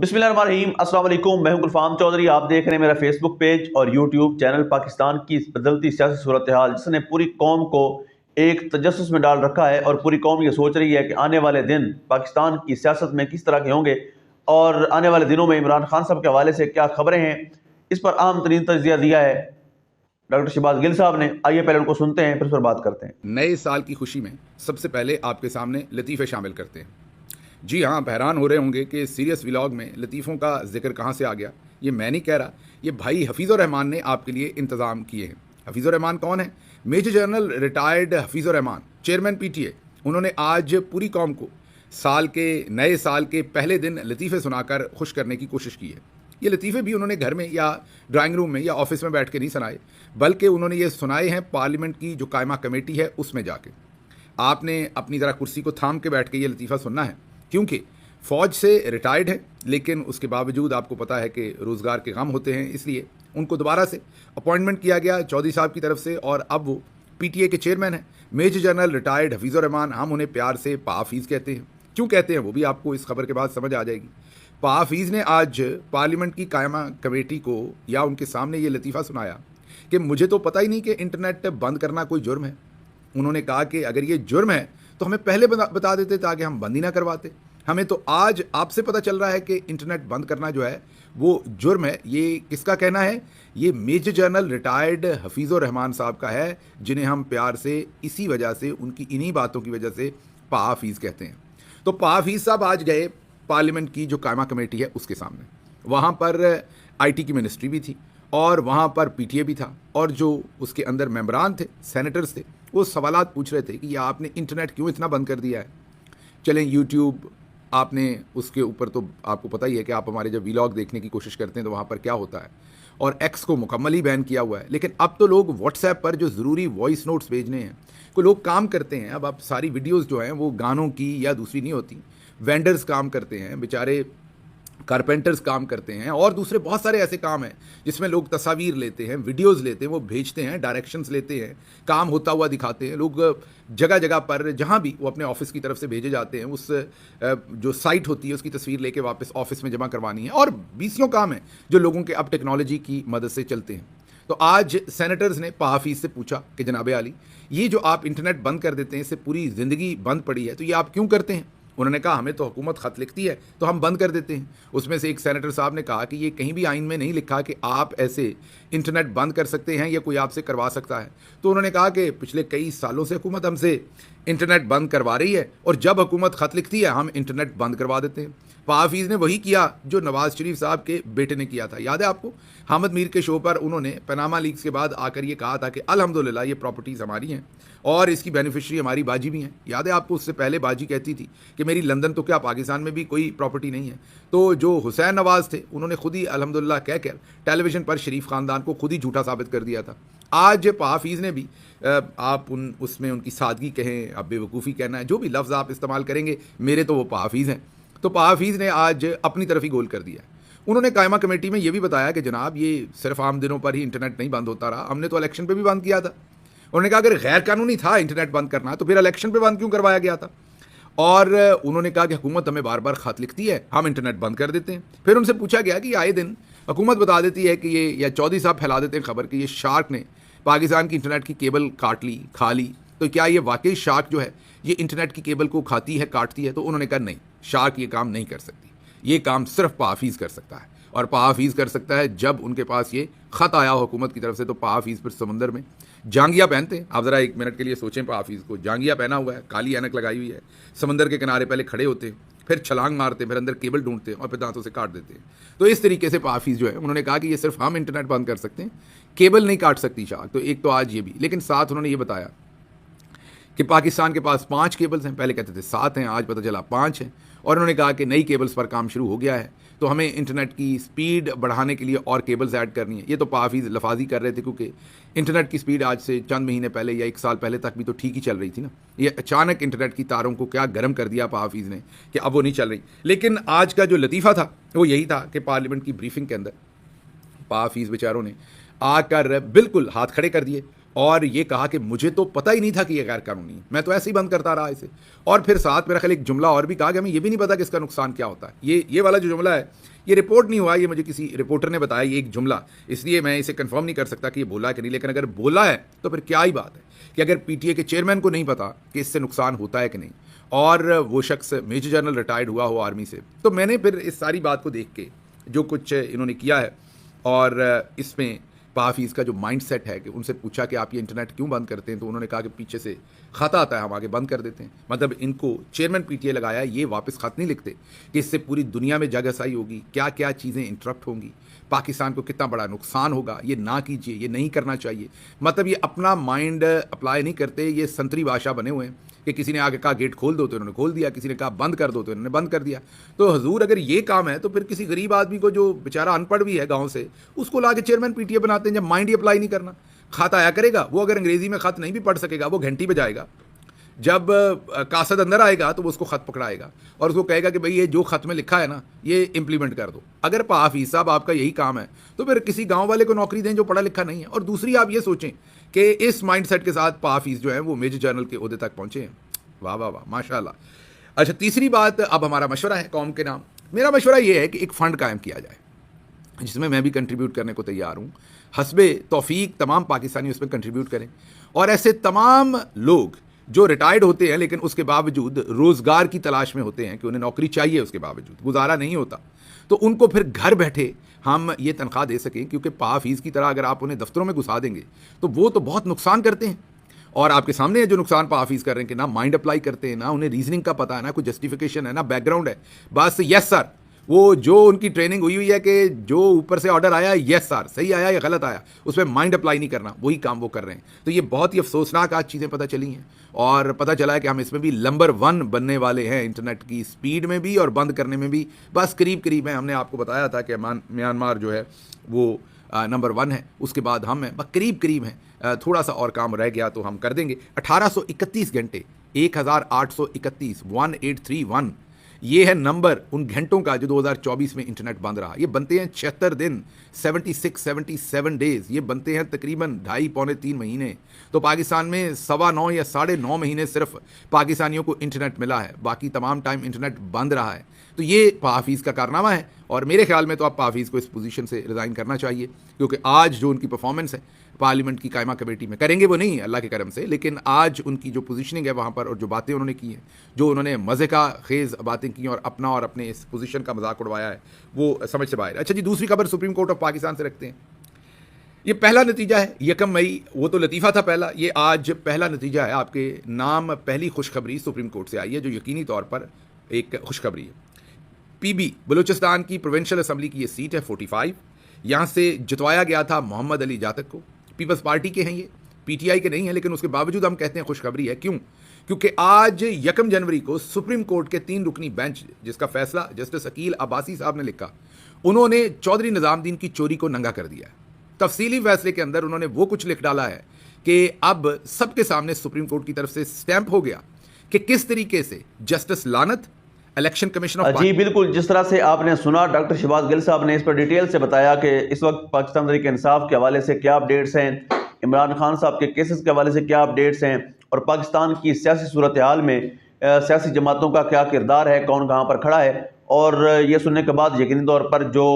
बिस्मिल्लाहिर्रहमानिर्रहीम, अस्सलाम वालेकुम। मैं हूं गुलफाम चौधरी। आप देख रहे हैं मेरा फेसबुक पेज और यूट्यूब चैनल। पाकिस्तान की इस बदलती सियासी सूरत हाल जिसने पूरी कौम को एक तजस्सुस में डाल रखा है और पूरी कौम ये सोच रही है कि आने वाले दिन पाकिस्तान की सियासत में किस तरह के होंगे और आने वाले दिनों में इमरान खान साहब के हवाले से क्या खबरें हैं, इस पर अहम तरीन तजिया दिया है डॉक्टर शहबाज गिल साहब ने। आइए पहले उनको सुनते हैं, फिर उस पर बात करते हैं। नए साल की खुशी में सबसे पहले आपके सामने लतीफ़े शामिल करते हैं। जी हाँ, आप हैरान हो रहे होंगे कि सीरियस व्लॉग में लतीफ़ों का जिक्र कहाँ से आ गया। ये मैं नहीं कह रहा, ये भाई हफीज़ुर रहमान ने आपके लिए इंतज़ाम किए हैं। हफीज़ुर रहमान कौन है? Major general retired Hafeezur Rahman, chairman PTA. उन्होंने आज पूरी कौम को नए साल के पहले दिन लतीफ़े सुनाकर खुश करने की कोशिश की है। ये लतीफ़े भी उन्होंने घर में या ड्राइंग रूम में या ऑफिस में बैठ के नहीं सुनाए, बल्कि उन्होंने ये सुनाए हैं पार्लियामेंट की जो कायमा कमेटी है उसमें जाके। आपने अपनी ज़रा कुर्सी को थाम के बैठ के ये लतीफ़ा सुनना है, क्योंकि फ़ौज से रिटायर्ड है, लेकिन उसके बावजूद आपको पता है कि रोज़गार के गम होते हैं, इसलिए उनको दोबारा से अपॉइंटमेंट किया गया चौधरी साहब की तरफ से, और अब वो पीटीए के चेयरमैन हैं। Major general retired Hafeezur Rahman, हम उन्हें प्यार से पाफीज़ कहते हैं। क्यों कहते हैं वो भी आपको इस खबर के बाद समझ आ जाएगी। पाफीज़ ने आज पार्लियामेंट की कायमा कमेटी को या उनके सामने ये लतीफ़ा सुनाया कि मुझे तो पता ही नहीं कि इंटरनेट बंद करना कोई जुर्म है। उन्होंने कहा कि अगर ये जुर्म है तो हमें पहले बता देते ताकि हम बंद ही ना करवाते। हमें तो आज आपसे पता चल रहा है कि इंटरनेट बंद करना जो है वो जुर्म है। ये किसका कहना है? ये major general retired Hafeezur Rahman साहब का है, जिन्हें हम प्यार से इसी वजह से, उनकी इन्हीं बातों की वजह से पाफीज़ कहते हैं। तो पाफीज़ साहब आज गए पार्लियामेंट की जो कायमा कमेटी है उसके सामने। वहाँ पर आईटी की मिनिस्ट्री भी थी और वहाँ पर पीटीए भी था, और जो उसके अंदर मेंबरान थे, सेनेटर्स थे, वो सवालात पूछ रहे थे कि ये आपने इंटरनेट क्यों इतना बंद कर दिया है। चलें, यूट्यूब आपने उसके ऊपर तो आपको पता ही है कि आप हमारे जब वीलॉग देखने की कोशिश करते हैं तो वहाँ पर क्या होता है, और एक्स को मुकम्मल ही बैन किया हुआ है। लेकिन अब तो लोग व्हाट्सएप पर जो ज़रूरी वॉइस नोट्स भेजने हैं को लोग काम करते हैं। अब सारी वीडियोज़ जो हैं वो गानों की या दूसरी नहीं होती। वेंडर्स काम करते हैं, बेचारे कारपेंटर्स काम करते हैं, और दूसरे बहुत सारे ऐसे काम हैं जिसमें लोग तस्वीर लेते हैं, वीडियोस लेते हैं, वो भेजते हैं, डायरेक्शंस लेते हैं, काम होता हुआ दिखाते हैं। लोग जगह जगह पर जहाँ भी वो अपने ऑफिस की तरफ से भेजे जाते हैं, उस जो साइट होती है उसकी तस्वीर लेके वापस ऑफिस में जमा करवानी है, और बीसियों काम हैं जो लोगों के अब टेक्नोलॉजी की मदद से चलते हैं। तो आज सेनेटर्स ने पाहफीज से पूछा कि जनाब आली, ये जो आप इंटरनेट बंद कर देते हैं, इससे पूरी ज़िंदगी बंद पड़ी है, तो ये आप क्यों करते हैं? उन्होंने कहा हमें तो हुकूमत ख़त लिखती है तो हम बंद कर देते हैं। उसमें से एक सेनेटर साहब ने कहा कि ये कहीं भी आइन में नहीं लिखा कि आप ऐसे इंटरनेट बंद कर सकते हैं या कोई आपसे करवा सकता है। तो उन्होंने कहा कि पिछले कई सालों से हुकूमत हमसे इंटरनेट बंद करवा रही है, और जब हुकूमत ख़त लिखती है हम इंटरनेट बंद करवा देते हैं। पाहफीज़ ने वही किया जो नवाज़ शरीफ साहब के बेटे ने किया था। याद है आपको, हामिद मीर के शो पर उन्होंने पनामा लीक्स के बाद आकर ये कहा था कि अल्हम्दुलिल्लाह ये प्रॉपर्टीज़ हमारी हैं और इसकी बेनिफिशरी हमारी बाजी भी हैं। याद है आपको, उससे पहले बाजी कहती थी कि मेरी लंदन तो क्या पाकिस्तान में भी कोई प्रॉपर्टी नहीं है। तो जो हुसैन नवाज़ थे उन्होंने खुद ही अल्हम्दुलिल्लाह कहकर टेलीविज़न पर शरीफ ख़ानदान को खुद ही झूठा साबित कर दिया था। आज पाहफीज़ ने भी आप उसमें उनकी सादगी कहें, अब बेवकूफ़ी कहना है, जो भी लफ्ज़ आप इस्तेमाल करेंगे, मेरे तो वो पाहफीज़ हैं। तो पाहफीज़ ने आज अपनी तरफ ही गोल कर दिया। उन्होंने कायमा कमेटी में ये भी बताया कि जनाब ये सिर्फ आम दिनों पर ही इंटरनेट नहीं बंद होता रहा, हमने तो इलेक्शन पे भी बंद किया था। उन्होंने कहा अगर गैर कानूनी था इंटरनेट बंद करना तो फिर इलेक्शन पे बंद क्यों करवाया गया था। और उन्होंने कहा कि हुकूमत हमें बार बार खत लिखती है, हम इंटरनेट बंद कर देते हैं। फिर उनसे पूछा गया कि आए दिन हुकूमत बता देती है कि ये, या चौधरी साहब फैला देते हैं खबर कि ये शार्क ने पाकिस्तान की इंटरनेट की केबल काट ली, खा ली, तो क्या ये वाकई शार्क जो है ये इंटरनेट की केबल को खाती है, काटती है? तो उन्होंने कहा नहीं, शार्क ये काम नहीं कर सकती, ये काम सिर्फ पाहफीज़ कर सकता है, और पाहफीज़ कर सकता है जब उनके पास ये ख़त आया हो हुकूमत की तरफ से। तो पाहफीज़ फिर समंदर में जांगिया पहनते हैं। आप ज़रा एक मिनट के लिए सोचें, पाहफीज़ को जांगिया पहना हुआ है, काली ऐनक लगाई हुई है, समंदर के किनारे पहले खड़े होते हैं, फिर छलांग मारते हैं, फिर अंदर केबल ढूंढते हैं और फिर दांतों से काट देते हैं। तो इस तरीके से पाहफीज़ जो है, उन्होंने कहा कि ये सिर्फ हम इंटरनेट बंद कर सकते हैं, केबल नहीं काट सकती शार्क। तो एक तो आज ये भी, लेकिन साथ उन्होंने ये बताया कि पाकिस्तान के पास 5 केबल्स हैं, पहले कहते थे 7 हैं, आज पता चला 5 हैं। और उन्होंने कहा कि नई केबल्स पर काम शुरू हो गया है, तो हमें इंटरनेट की स्पीड बढ़ाने के लिए और केबल्स ऐड करनी है। ये तो पाहफीज़ लफाजी कर रहे थे, क्योंकि इंटरनेट की स्पीड आज से चंद महीने पहले या 1 साल पहले तक भी तो ठीक ही चल रही थी ना। ये अचानक इंटरनेट की तारों को क्या गर्म कर दिया पाहफीज़ ने कि अब वो नहीं चल रही। लेकिन आज का जो लतीफ़ा था वो यही था कि पार्लियामेंट की ब्रीफिंग के अंदर पाहफीज़ बेचारों ने आकर बिल्कुल हाथ खड़े कर दिए और ये कहा कि मुझे तो पता ही नहीं था कि ये गैर कानूनी है, मैं तो ऐसे ही बंद करता रहा इसे। और फिर साथ मेरा ख्याल एक जुमला और भी कहा कि हमें ये भी नहीं पता कि इसका नुकसान क्या होता है। ये वाला जो जुमला है ये रिपोर्ट नहीं हुआ, ये मुझे किसी रिपोर्टर ने बताया, ये एक जुमला, इसलिए मैं इसे कंफर्म नहीं कर सकता कि ये बोला है कि नहीं, लेकिन अगर बोला है तो फिर क्या ही बात है कि अगर पीटीए के चेयरमैन को नहीं पता कि इससे नुकसान होता है कि नहीं, और वो शख्स मेजर जनरल रिटायर्ड हुआ हो आर्मी से, तो मैंने फिर इस सारी बात को देख के जो कुछ इन्होंने किया है, और इसमें पाफीज़ का जो माइंड सेट है कि उनसे पूछा कि आप ये इंटरनेट क्यों बंद करते हैं, तो उन्होंने कहा कि पीछे से ख़त आता है, हम आगे बंद कर देते हैं। मतलब इनको चेयरमैन पीटीए लगाया, ये वापस ख़त नहीं लिखते कि इससे पूरी दुनिया में जगहसाई होगी, क्या क्या चीज़ें इंटरप्ट होंगी, पाकिस्तान को कितना बड़ा नुकसान होगा, ये ना कीजिए, ये नहीं करना चाहिए। मतलब ये अपना माइंड अप्लाई नहीं करते, ये संतरी भाषा बने हुए हैं कि किसी ने आगे कहा गेट खोल दो तो इन्होंने खोल दिया, किसी ने कहा बंद कर दो तो इन्होंने बंद कर दिया। तो हजूर अगर ये काम है तो फिर किसी गरीब आदमी को जो बेचारा अनपढ़ भी है गांव से, उसको ला के चेयरमैन पीटीए बनाते हैं जब माइंड ही अप्लाई नहीं करना। खत आया करेगा, वो अगर अंग्रेजी में खत नहीं भी पढ़ सकेगा वो घंटी बजाएगा, जब कासद अंदर आएगा तो वो उसको खत पकड़ाएगा और उसको कहेगा कि भाई ये जो खत में लिखा है ना ये इंप्लीमेंट कर दो। अगर हाफिज साहब आपका यही काम है तो फिर किसी गांव वाले को नौकरी दें जो पढ़ा लिखा नहीं है। और दूसरी आप ये सोचें कि इस माइंडसेट के साथ हाफिज जो है वो मेजर जनरल के ओहदे तक पहुंचे हैं। वाह वाह वाह, माशाल्लाह। अच्छा, तीसरी बात, अब हमारा मशवरा है कौम के नाम। मेरा मशवरा ये है कि एक फ़ंड कायम किया जाए जिसमें मैं भी कंट्रीब्यूट करने को तैयार हूँ। हस्बे तौफीक तमाम पाकिस्तानी उसमें कंट्रीब्यूट करें, और ऐसे तमाम लोग जो रिटायर्ड होते हैं लेकिन उसके बावजूद रोज़गार की तलाश में होते हैं कि उन्हें नौकरी चाहिए, उसके बावजूद गुजारा नहीं होता, तो उनको फिर घर बैठे हम ये तनख्वाह दे सकें। क्योंकि पाफीज़ की तरह अगर आप उन्हें दफ्तरों में घुसा देंगे तो वो तो बहुत नुकसान करते हैं, और आपके सामने है जो नुकसान पाफीज़ कर रहे हैं कि ना माइंड अप्लाई करते हैं, ना उन्हें रीजनिंग का पता है, ना कोई जस्टिफिकेशन है, ना बैकग्राउंड है, बस यस सर, वो जो उनकी ट्रेनिंग हुई है कि जो ऊपर से ऑर्डर आया यस सर, सही आया या गलत आया, उसमें माइंड अप्लाई नहीं करना, वही काम वो कर रहे हैं। तो ये बहुत ही अफसोसनाक आज चीज़ें पता चली हैं, और पता चला है कि हम इसमें भी नंबर 1 बनने वाले हैं, इंटरनेट की स्पीड में भी और बंद करने में भी। बस करीब करीब है, हमने आपको बताया था कि म्यांमार जो है वो नंबर 1 है, उसके बाद हम हैं, बस करीब करीब हैं, थोड़ा सा और काम रह गया तो हम कर देंगे। 1831 घंटे, 1831, 1831, ये है नंबर उन घंटों का जो 2024 में इंटरनेट बंद रहा। ये बनते हैं 76 दिन, 77 डेज, ये बनते हैं तकरीबन 2.5-3 महीने। तो पाकिस्तान में 9.25 या 9.5 महीने सिर्फ पाकिस्तानियों को इंटरनेट मिला है, बाकी तमाम टाइम इंटरनेट बंद रहा है। तो ये पाफीज़ का कारनामा है, और मेरे ख्याल में तो आप पाफीज़ को इस पोजीशन से रिज़ाइन करना चाहिए, क्योंकि आज जो उनकी परफॉर्मेंस है पार्लियामेंट की कायमा कमेटी में, करेंगे वो नहीं अल्लाह के करम से, लेकिन आज उनकी जो पोजीशनिंग है वहाँ पर और जो बातें उन्होंने की हैं, जो उन्होंने मज़े का खेज़ बातें की और अपना और अपने इस पोजीशन का मजाक उड़वाया है, वो समझ से बाहर। अच्छा जी, दूसरी खबर सुप्रीम कोर्ट ऑफ पाकिस्तान से रखते हैं। ये पहला नतीजा है 1 मई, वो तो लतीफ़ा था पहला, ये आज पहला नतीजा है। आपके नाम पहली खुशखबरी सुप्रीम कोर्ट से आई है, जो यकीनी तौर पर एक खुशखबरी है। पीबी बलूचिस्तान की प्रोविंशियल असम्बली की ये सीट है 45, यहाँ से जितवाया गया था मोहम्मद अली जातक को। पीपल्स पार्टी के हैं ये, पीटीआई के नहीं है, लेकिन उसके बावजूद हम कहते हैं खुशखबरी है। क्यों? क्योंकि आज 1 जनवरी को सुप्रीम कोर्ट के 3 रुकनी बेंच, जिसका फैसला जस्टिस अकील अब्बासी साहब ने लिखा, उन्होंने चौधरी निज़ामुद्दीन की चोरी को नंगा कर दिया है। तफसीली फैसले के अंदर उन्होंने वो कुछ लिख डाला है कि अब सबके सामने सुप्रीम कोर्ट की तरफ से स्टैंप हो गया कि किस तरीके से जस्टिस लानत, इलेक्शन कमीशन ऑफ जी बिल्कुल, जिस तरह से आपने सुना डॉक्टर शहबाज गिल साहब ने इस पर डिटेल से बताया कि इस वक्त पाकिस्तान तहरीक इंसाफ के हवाले से क्या अपडेट्स हैं, इमरान खान साहब के केसेस के हवाले से क्या अपडेट्स हैं, और पाकिस्तान की सियासी सूरत हाल में सियासी जमातों का क्या किरदार है, कौन कहाँ पर खड़ा है। और ये सुनने के बाद यकीनी तौर पर जो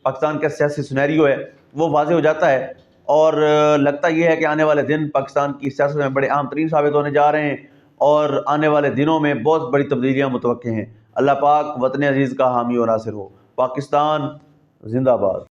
पाकिस्तान का सियासी सिनेरियो है वो वाज़ेह हो जाता है, और लगता यह है कि आने वाले दिन पाकिस्तान की सियासत में बड़े अहम तरीन साबित होने जा रहे हैं, और आने वाले दिनों में बहुत बड़ी तब्दीलियाँ मुतवक्के हैं। अल्लाह पाक वतन अजीज़ का हामी और नासिर हो। पाकिस्तान जिंदाबाद।